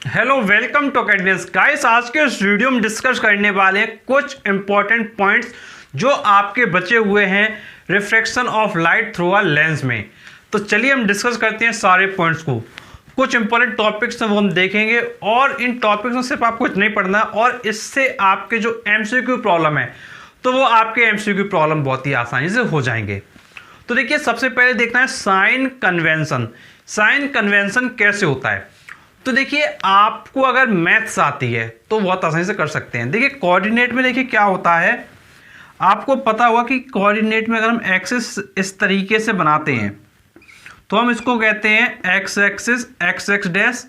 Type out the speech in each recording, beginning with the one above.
Hello welcome to academies guys. आज के इस वीडियो में डिस्कस करने वाले हैं कुछ इंपॉर्टेंट पॉइंट्स जो आपके बचे हुए हैं reflection of light through a lens में। तो चलिए हम डिस्कस करते हैं सारे पॉइंट्स को। कुछ इंपॉर्टेंट टॉपिक्स हैं वो हम देखेंगे और इन टॉपिक्स में सिर्फ आपको इतना ही पढ़ना है और इससे आपके जो एमसीक्यू प्रॉब्लम है तो वो आपके एमसीक्यू प्रॉब्लम बहुत ही आसानी से हो जाएंगे। तो देखिए सबसे पहले देखना है साइन कन्वेंशन। साइन कन्वेंशन कैसे होता है? तो देखिए आपको अगर मैथ्स आती है तो बहुत आसानी से कर सकते हैं। देखिए कोऑर्डिनेट में देखिए क्या होता है, आपको पता होगा कि कोऑर्डिनेट में अगर हम एक्सिस इस तरीके से बनाते हैं तो हम इसको कहते हैं X axis X X dash,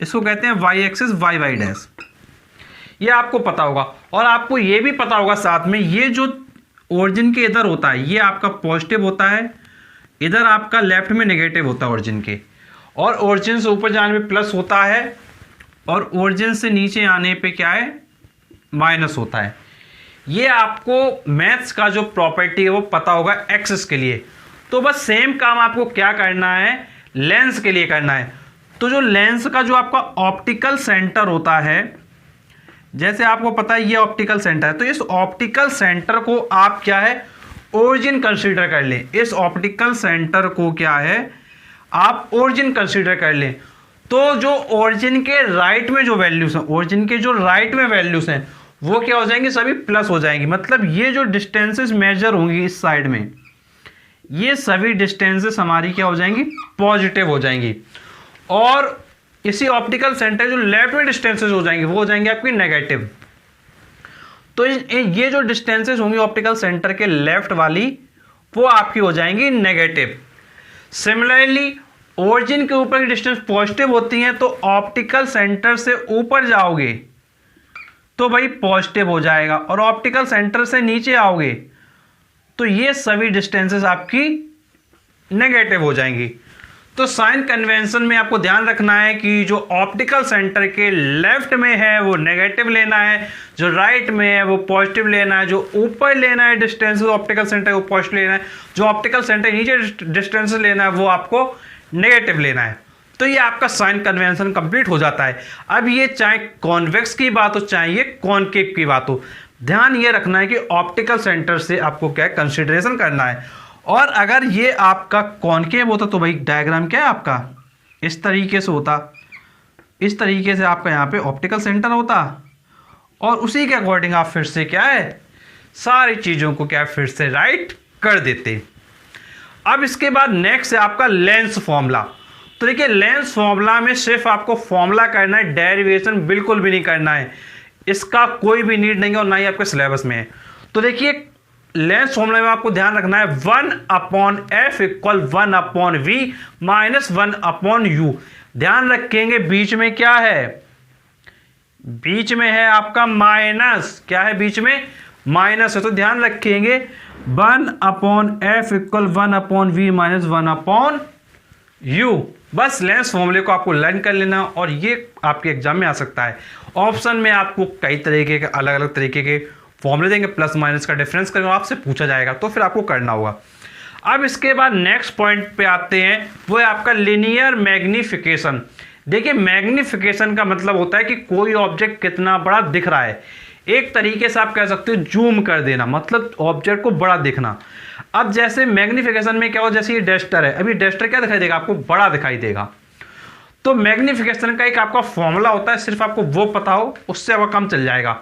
इसको कहते हैं Y axis Y Y dash. ये आपको पता होगा और आपको ये भी पता होगा साथ में ये जो ओरिजिन के इधर होता है ये आपका पॉजिटिव होता है, इधर आपका लेफ्ट में नेगेटिव होता है ओरिजिन के, और ओरिजिन से ऊपर जाने पे प्लस होता है और ओरिजिन से नीचे आने पे क्या है, माइनस होता है। ये आपको मैथ्स का जो प्रॉपर्टी है वो पता होगा एक्सिस के लिए। तो बस सेम काम आपको क्या करना है, लेंस के लिए करना है। तो जो लेंस का जो आपका ऑप्टिकल सेंटर होता है, जैसे आपको पता है ये ऑप्टिकल सेंटर है, तो इस ऑप्टिकल सेंटर को आप क्या है, ओरिजिन कंसीडर कर लें। इस ऑप्टिकल सेंटर को क्या है, आप ओरिजिन कंसीडर कर लें। तो जो ओरिजिन के राइट में जो वैल्यूज हैं, ओरिजिन के जो राइट में वैल्यूज हैं वो क्या हो जाएंगी, सभी प्लस हो जाएंगी। मतलब ये जो डिस्टेंसेस मेजर होंगी इस साइड में, ये सभी डिस्टेंसेस हमारी क्या हो जाएंगी, पॉजिटिव हो जाएंगी। और इसी ऑप्टिकल सेंटर जो लेफ्ट में डिस्टेंसेस हो जाएंगी वो हो जाएंगे आपकी नेगेटिव। तो ये जो डिस्टेंसेस होंगी ऑप्टिकल सेंटर के लेफ्ट वाली वो आपकी हो जाएंगी नेगेटिव। सिमिलरली ओरिजिन के ऊपर की डिस्टेंस पॉजिटिव होती हैं तो ऑप्टिकल सेंटर से ऊपर जाओगे तो भाई पॉजिटिव हो जाएगा, और ऑप्टिकल सेंटर से नीचे आओगे तो ये सभी डिस्टेंसेस आपकी नेगेटिव हो जाएंगी। तो साइन कन्वेंशन में आपको ध्यान रखना है कि जो ऑप्टिकल सेंटर के लेफ्ट में है वो नेगेटिव लेना है, जो राइट में है वो पॉजिटिव लेना है, जो ऊपर लेना है डिस्टेंस ऑप्टिकल सेंटर वो पॉजिटिव लेना है, जो ऑप्टिकल सेंटर नीचे डिस्टेंस लेना है वो आपको नेगेटिव लेना है। तो ये आपका साइन कन्वेंशन कंप्लीट हो जाता है। अब ये चाहे कॉन्वेक्स की बात हो चाहे ये कॉनकेव की बात हो, ध्यान ये रखना है कि ऑप्टिकल सेंटर से आपको क्या कंसिडरेशन करना है। और अगर ये आपका कॉनकेव होता तो भाई डायग्राम क्या है आपका इस तरीके से होता, इस तरीके से आपका यहाँ पे ऑप्टिकल सेंटर होता और उसी के अकॉर्डिंग आप फिर से क्या है सारी चीज़ों को क्या फिर से राइट कर देते। अब इसके बाद नेक्स्ट है आपका लेंस फॉर्मूला। तो देखिए लेंस फॉर्मूला में सिर्फ आपको फॉर्मूला करना है, डेरिवेशन बिल्कुल भी नहीं करना है, इसका कोई भी नीड नहीं है और ना ही आपके सिलेबस में है। तो देखिए लेंस फॉर्मूला में आपको ध्यान रखना है 1/f equal 1/v minus 1/u। ध्यान रखेंगे बीच में क्या है, बीच में है आपका माइनस, क्या है बीच में माइनस है, तो ध्यान रखेंगे 1/f equal 1/v minus 1/u। बस लेंस फॉर्मूले को आपको लर्न कर लेना और ये आपके एग्जाम में आ सकता है। ऑप्शन में आपको कई तरीके के अलग अलग तरीके के फॉर्मूले देंगे, प्लस माइनस का डिफरेंस करेंगे, आपसे पूछा जाएगा तो फिर आपको करना होगा। अब इसके बाद नेक्स्ट पॉइंट पे आते हैं, वो है आपका लिनियर मैग्निफिकेशन। देखिए मैग्निफिकेशन का मतलब होता है कि कोई ऑब्जेक्ट कितना बड़ा दिख रहा है। एक तरीके से आप कह सकते हो जूम कर देना, मतलब ऑब्जेक्ट को बड़ा दिखना। अब जैसे मैग्निफिकेशन में क्या हो, जैसे ये डस्टर है, अभी डस्टर क्या दिखाई देगा, आपको बड़ा दिखाई देगा। तो मैग्निफिकेशन का एक आपका फॉर्मूला होता है, सिर्फ आपको वो पता हो उससे आपका काम चल जाएगा।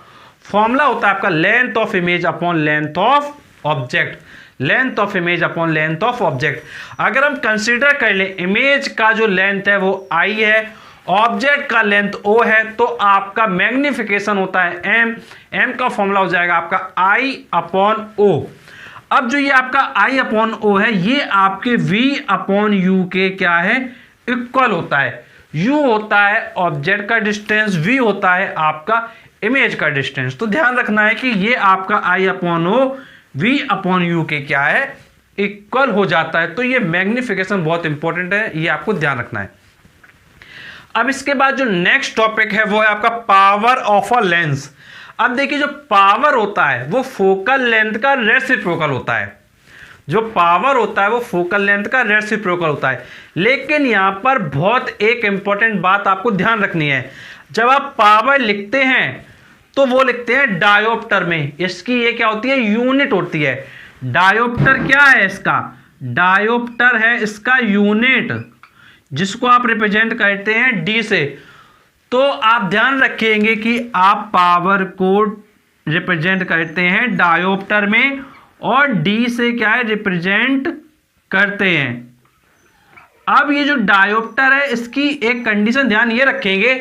फॉर्मूला होता है आपका length of image upon length of object, length of image upon length of object. अगर हम कंसीडर कर लें इमेज का जो लेंथ है वो I है, ऑब्जेक्ट का लेंथ O है, तो आपका मैग्निफिकेशन होता है M। M का फॉर्मूला हो जाएगा आपका I/O। अब जो ये आपका I/O है ये आपके V/U के क्या है, इक्वल होता है। U होता है ऑब्जेक्ट का डिस्टेंस, V होता है आपका इमेज का डिस्टेंस। तो ध्यान रखना है कि ये आपका I/O V/U के क्या है, इक्वल हो जाता है। तो ये मैग्निफिकेशन बहुत इंपॉर्टेंट है, ये आपको ध्यान रखना है। अब इसके बाद जो नेक्स्ट टॉपिक है वो है आपका पावर ऑफ अ लेंस। अब देखिए जो पावर होता है वो फोकल लेंथ का रेसिप्रोकल होता है, जो पावर होता है वो फोकल लेंथ का रेसिप्रोकल होता है। लेकिन यहां पर बहुत एक इंपॉर्टेंट बात आपको ध्यान रखनी है, जब आप पावर लिखते हैं तो वो लिखते हैं डायोप्टर में। इसकी ये क्या होती है, यूनिट होती है। डायोप्टर क्या है इसका, डायोप्टर है इसका यूनिट, जिसको आप रिप्रेजेंट करते हैं डी से। तो आप ध्यान रखेंगे कि आप पावर को रिप्रेजेंट करते हैं डायोप्टर में और डी से क्या है, रिप्रेजेंट करते हैं। अब ये जो डायोप्टर है इसकी एक कंडीशन ध्यान ये रखेंगे,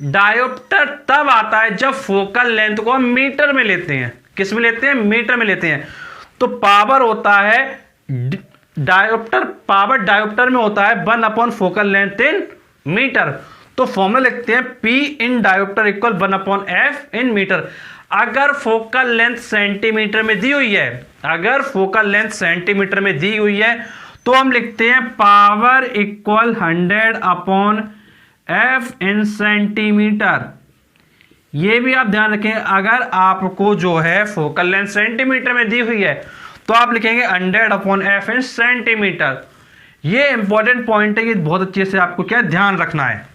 डायोप्टर तब आता है जब फोकल लेंथ को हम मीटर में लेते हैं। किस में लेते हैं, मीटर में लेते हैं। तो पावर होता है डायोप्टर, पावर डायोप्टर में होता है 1 upon focal length in metre. तो फॉर्मूला लिखते हैं P in dioptre equal 1 upon F in metre. अगर फोकल लेंथ सेंटीमीटर में दी हुई है, अगर फोकल लेंथ सेंटीमीटर में दी हुई है तो हम लिखते हैं पावर इक्वल 100 अपॉन F इन सेंटीमीटर। ये भी आप ध्यान रखें, अगर आपको जो है फोकल लेंथ सेंटीमीटर में दी हुई है तो आप लिखेंगे 100 अपॉन F इन सेंटीमीटर। ये इंपॉर्टेंट पॉइंट है, ये बहुत अच्छे से आपको क्या ध्यान रखना है।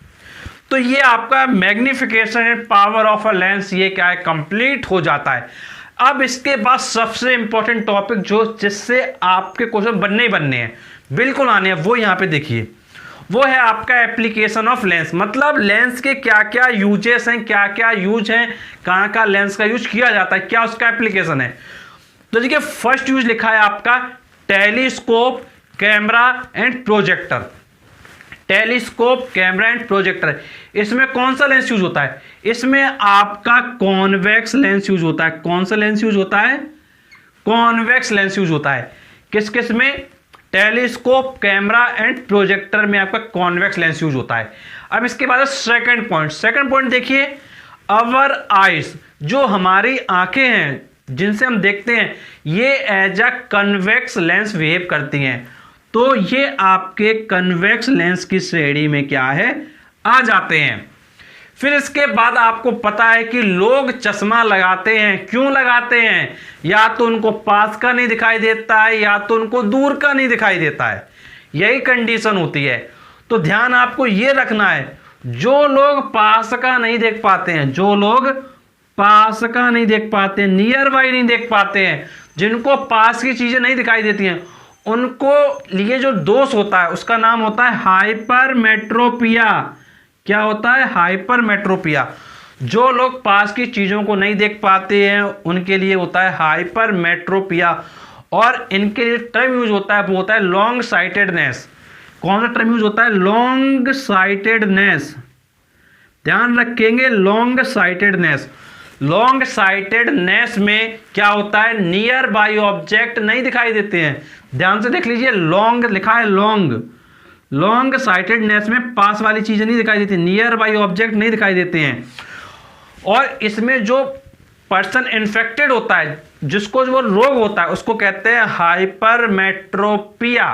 तो ये आपका magnification and power of a lens ये क्या है, कंप्लीट हो जाता है। अब इसके बाद सबसे इंपॉर्टेंट टॉपिक जो जिससे आपके क्वेश्चन बनने ही बनने हैं, बिल्कुल आने हैं, वो यहाँ पे देखिए, वो है आपका एप्लीकेशन ऑफ लेंस। मतलब लेंस के क्या क्या यूजेस हैं, क्या क्या यूज हैं, कहाँ का लेंस का यूज किया जाता है, क्या उसका एप्लीकेशन है। तो देखिए फर्स्ट यूज लिखा है आपका telescope, camera and projector. Telescope, camera and projector, इसमें कौन सा लेंस यूज होता है, इसमें आपका कॉन्वेक्स लेंस यूज होता है। कौन सा लेंस यूज होता है, कॉन्वेक्स लेंस यूज होता है। किस किस में, टेलीस्कोप, कैमरा एंड प्रोजेक्टर में आपका कॉन्वेक्स लेंस यूज होता है। अब इसके बाद सेकंड पॉइंट देखिए, अवर आइज, जो हमारी आंखें हैं जिनसे हम देखते हैं, ये as a convex lens behave करती हैं। तो ये आपके कन्वेक्स लेंस की श्रेणी में क्या है, आ जाते हैं। फिर इसके बाद आपको पता है कि लोग चश्मा लगाते हैं, क्यों लगाते हैं, या तो उनको पास का नहीं दिखाई देता है या तो उनको दूर का नहीं दिखाई देता है, यही कंडीशन होती है। तो ध्यान आपको ये रखना है, जो लोग पास का नहीं देख पाते हैं, जो लोग पास का नहीं देख पाते, नियर बाई नहीं देख पाते हैं, जिनको पास की चीजें नहीं दिखाई देती हैं, उनको लिए जो दोष होता है उसका नाम होता है हाइपरमेट्रोपिया। क्या होता है, हाइपरमेट्रोपिया। जो लोग पास की चीजों को नहीं देख पाते हैं उनके लिए होता है हाइपरमेट्रोपिया। और इनके लिए टर्म यूज होता है, वो होता है लॉन्ग साइटेडनेस। कौन सा टर्म यूज होता है, लॉन्ग साइटेडनेस। ध्यान रखेंगे, लॉन्ग साइटेडनेस। लॉन्ग साइटेडनेस में क्या होता है, नियर बाई ऑब्जेक्ट नहीं दिखाई देते हैं। ध्यान से देख लीजिए, लॉन्ग लिखा है, लॉन्ग। लॉन्ग साइटेडनेस में पास वाली चीजें नहीं दिखाई देती, नियर बाई ऑब्जेक्ट नहीं दिखाई देते हैं। और इसमें जो पर्सन इन्फेक्टेड होता है, जिसको जो रोग होता है, उसको कहते हैं हाइपरमेट्रोपिया।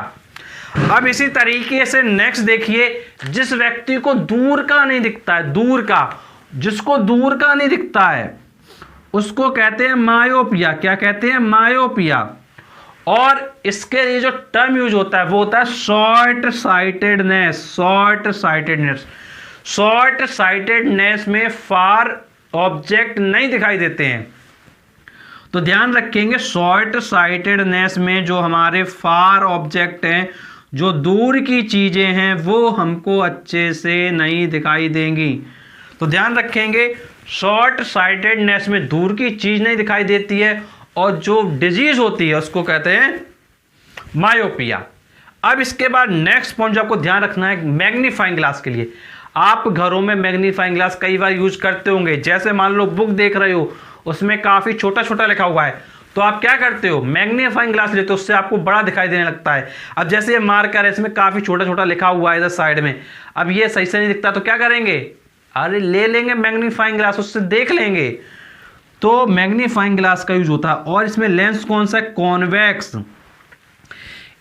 अब इसी तरीके से नेक्स्ट देखिए, जिस व्यक्ति को दूर का नहीं दिखता है, दूर का, जिसको दूर का नहीं दिखता है उसको कहते हैं मायोपिया। क्या कहते हैं, मायोपिया। और इसके लिए जो टर्म यूज होता है वो होता है short sightedness. Short sightedness, short sightedness में फार ऑब्जेक्ट नहीं दिखाई देते हैं। तो ध्यान रखेंगे, शॉर्ट साइटेडनेस में जो हमारे फार ऑब्जेक्ट हैं, जो दूर की चीजें हैं, वो हमको अच्छे से नहीं दिखाई देंगी। तो ध्यान रखेंगे, शॉर्ट साइटेडनेस में दूर की चीज नहीं दिखाई देती है, और जो डिजीज होती है उसको कहते हैं मायोपिया। अब इसके बाद नेक्स्ट पॉइंट जो आपको ध्यान रखना है, मैग्नीफाइंग ग्लास के लिए। आप घरों में मैग्नीफाइंग ग्लास कई बार यूज करते होंगे। जैसे मान लो बुक देख रहे हो, उसमें काफी छोटा छोटा लिखा हुआ है, तो आप क्या करते हो, मैग्नीफाइंग ग्लास लेते हो, उससे आपको बड़ा दिखाई देने लगता है। अब जैसे ये मार्कर है, इसमें काफी छोटा छोटा लिखा हुआ है इधर साइड में, अब ये सही से नहीं दिखता, तो क्या करेंगे, अरे ले लेंगे मैग्नीफाइंग ग्लास, उससे देख लेंगे। तो मैग्नीफाइंग ग्लास का यूज होता है। और इसमें लेंस कौन सा है, कॉन्वेक्स।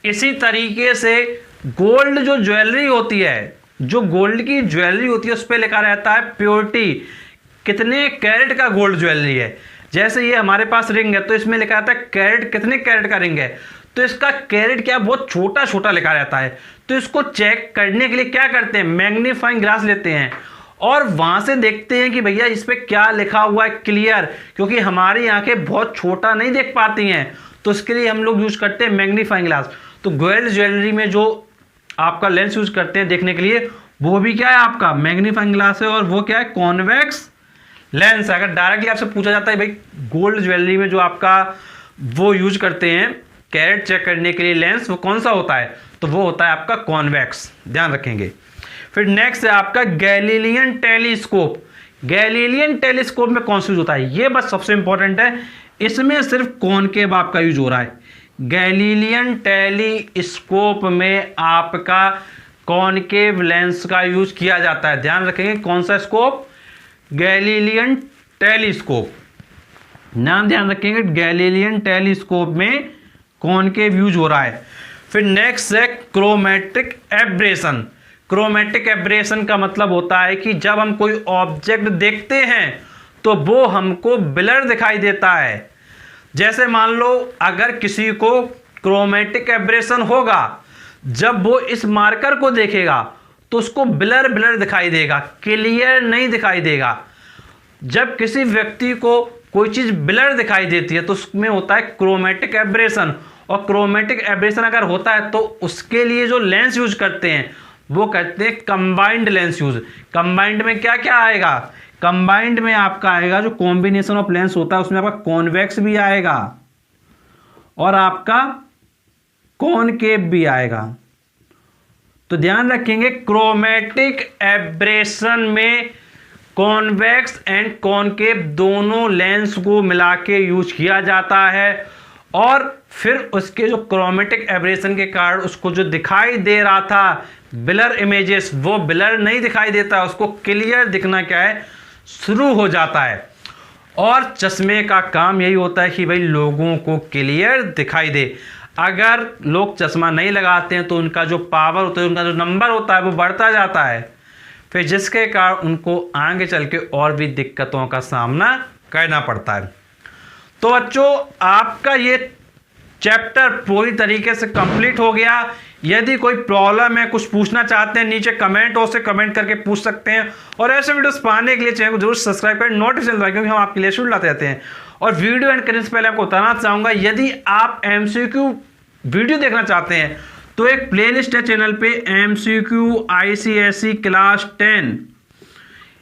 इसी तरीके से गोल्ड जो ज्वेलरी होती है, जो गोल्ड की ज्वेलरी होती है, उस पर लिखा रहता है प्योरिटी, कितने कैरेट का गोल्ड ज्वेलरी है। जैसे ये हमारे पास रिंग है, तो इसमें लिखा रहता है कैरेट, कितने कैरेट का रिंग है, तो इसका कैरेट क्या बहुत छोटा छोटा लिखा रहता है। तो इसको चेक करने के लिए क्या करते हैं, मैग्नीफाइंग ग्लास लेते हैं और वहां से देखते हैं कि भैया इस पे क्या लिखा हुआ है क्लियर, क्योंकि हमारी आंखें बहुत छोटा नहीं देख पाती हैं, तो इसके लिए हम लोग यूज करते हैं मैग्नीफाइंग ग्लास। तो गोल्ड ज्वेलरी में जो आपका लेंस यूज करते हैं देखने के लिए, वो भी क्या है आपका मैग्नीफाइंग ग्लास है, और वो क्या है कॉन्वेक्स लेंस। अगर डायरेक्टली आपसे पूछा जाता है भाई गोल्ड ज्वेलरी में जो आपका वो यूज करते हैं कैरेट चेक करने के लिए लेंस, वो कौन सा होता है, तो वो होता है आपका कॉन्वेक्स, ध्यान रखेंगे। फिर नेक्स्ट है आपका गैलीलियन टेलीस्कोप। गैलीलियन टेलीस्कोप में कौन सा यूज होता है, ये बस सबसे इंपॉर्टेंट है, इसमें सिर्फ कॉनकेव आपका यूज हो रहा है। गैलीलियन टेलीस्कोप में आपका कॉनकेव लेंस का यूज किया जाता है, ध्यान रखेंगे। कौन सा स्कोप, गैलीलियन टेलीस्कोप, नाम ध्यान रखेंगे, गैलीलियन टेलीस्कोप में कॉनकेव यूज हो रहा है। फिर नेक्स्ट है क्रोमेटिक एब्रेशन। क्रोमेटिक एब्रेशन का मतलब होता है कि जब हम कोई ऑब्जेक्ट देखते हैं तो वो हमको ब्लर दिखाई देता है। जैसे मान लो अगर किसी को क्रोमेटिक एब्रेशन होगा, जब वो इस मार्कर को देखेगा तो उसको ब्लर ब्लर दिखाई देगा, क्लियर नहीं दिखाई देगा। जब किसी व्यक्ति को कोई चीज ब्लर दिखाई देती है तो उसमें होता है क्रोमेटिक एब्रेशन। और क्रोमेटिक एब्रेशन अगर होता है तो उसके लिए जो लेंस यूज करते हैं वो कहते हैं कंबाइंड लेंस यूज। कंबाइंड में क्या क्या आएगा, कंबाइंड में आपका आएगा जो कॉम्बिनेशन ऑफ लेंस होता है उसमें आपका कॉन्वेक्स भी आएगा और आपका कॉनकेव भी आएगा। तो ध्यान रखेंगे क्रोमेटिक एब्रेशन में कॉन्वेक्स एंड कॉनकेव दोनों लेंस को मिला के यूज किया जाता है, और फिर उसके जो क्रोमेटिक एब्रेशन के कारण उसको जो दिखाई दे रहा था ब्लर इमेजेस, वो ब्लर नहीं दिखाई देता, उसको क्लियर दिखना क्या है शुरू हो जाता है। और चश्मे का काम यही होता है कि भाई लोगों को क्लियर दिखाई दे। अगर लोग चश्मा नहीं लगाते हैं तो उनका जो पावर होता है, उनका जो नंबर होता है वो बढ़ता जाता है, फिर जिसके कारण उनको आगे चल के और भी दिक्कतों का सामना करना पड़ता है। तो बच्चों आपका ये चैप्टर पूरी तरीके से कंप्लीट हो गया। यदि कोई प्रॉब्लम है, कुछ पूछना चाहते हैं, नीचे कमेंट से कमेंट करके पूछ सकते हैं। और ऐसे वीडियोस पाने के लिए चैनल को जरूर सब्सक्राइब करें, नोटिफिकेशन दबाएं, क्योंकि हम आपके लिए शुरू लाते रहते हैं। और वीडियो एंड करने से पहले आपको बताना चाहूँगा, यदि आप MCQ वीडियो देखना चाहते हैं तो एक प्लेलिस्ट है चैनल पे MCQ ICSE क्लास 10।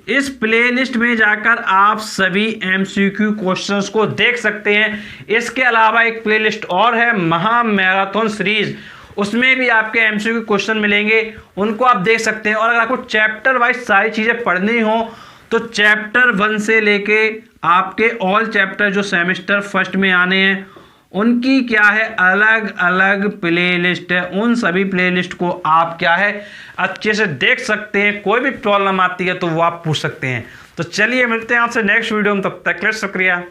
इस प्लेलिस्ट में जाकर आप सभी MCQ क्वेश्चंस को देख सकते हैं। इसके अलावा एक प्लेलिस्ट और है महा मैराथन सीरीज, उसमें भी आपके MCQ क्वेश्चन मिलेंगे, उनको आप देख सकते हैं। और अगर आपको चैप्टर वाइज सारी चीज़ें पढ़नी हो तो चैप्टर 1 से लेके आपके ऑल चैप्टर जो सेमेस्टर फर्स्ट में आने हैं उनकी क्या है अलग अलग प्लेलिस्ट है। उन सभी प्लेलिस्ट को आप क्या है अच्छे से देख सकते हैं। कोई भी प्रॉब्लम आती है तो वो आप पूछ सकते हैं। तो चलिए मिलते हैं आपसे नेक्स्ट वीडियो में, तब तक के लिए शुक्रिया।